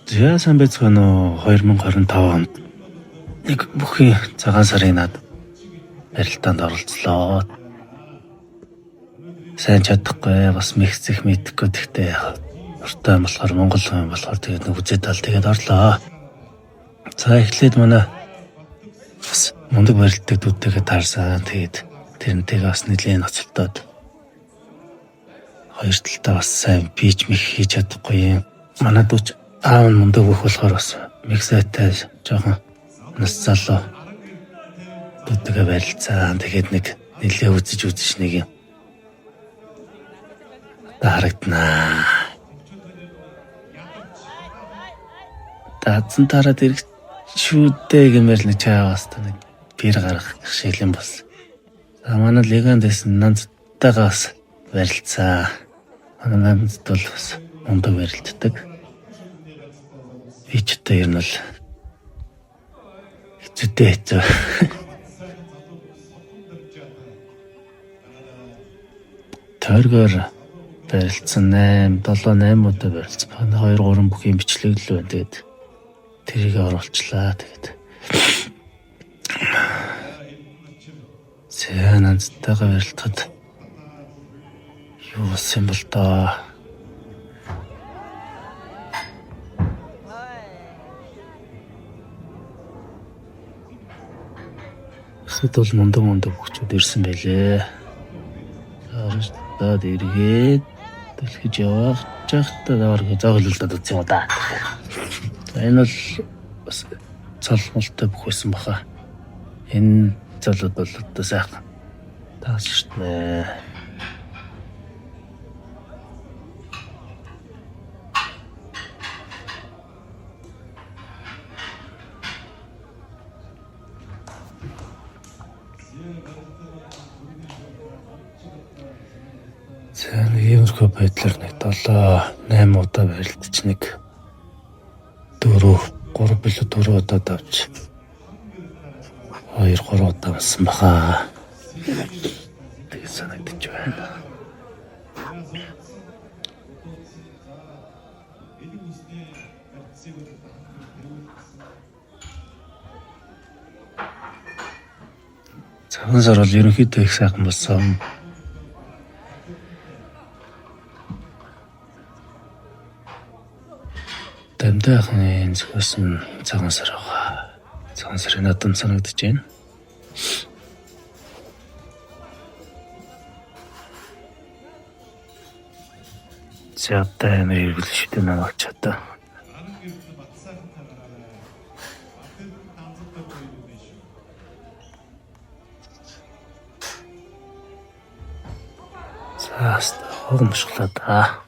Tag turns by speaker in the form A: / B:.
A: Яасан байцгаана 2025 онд нэг бүхий цагаан сарын над барилтаанд оролцлоо. Сайн чадахгүй бас мэгцэх мэдхгүй гэхдээ уртай болохоор Монгол хүн болохоор тэгээд нэг үзээ тал тэгээд орлоо. За эхлээд манай бас мундаг барилтдаг дүүдтэйгээ таарсан. Тэгээд тэрнтэйгээ бас нэлийн ноцолтоод хоёр талдаа бас сайн бич мэх хийж чадахгүй юм. Манай дүүч аав нь мундаг бүх болохоор бас мэгсэтэй жоохон нас залуу дүүдтэйгээ барилцсан. Тэгээд нэг нэлээ үзэж нэг юм харагдана. Даадсан тараад ирэх шүүдээ гэмээр нэг чааваас нэг бир гарах шилэн бас. За манай легендэс нандтайгаас барилцсан. Манай нандд бол бас мундаг барилддаг. Би ч одоо ер нь бол хэцүү. Тойргоор барилцсан 7-8 удаа барилцсан. 2-3 бүхий бичлэг л байна. Тэгээд тэрийг оруулчлаа. Тэгээд нандтайгаа барилдахад юу болсон бол доо. Эсвэл мундаг хөгчүүд ирсэн байлээ. Арстад эргээд дэлхиж явах жахтаа давар зоглолдод үзсэн юм да. Энэ бол бас цолмолтой бүх байсан баха. Энэ залууд бол одоо сайхан таас штэ. За иймэрхүү байдлаар нэг 7-8 удаа барилдаж нэг 3 удаа давж 2-3 удаа болсон баха. Тэгээд санагдаж байна. Цагаан сар бол ерөнхийдөө их сайхан болсон. Дамдайхны зүгээс нь цагаан сар байгаа. Цагаан сарын надад санагдаж байна. Зяатай нэг шүтэн авч чадаа. За хогмошлоо да.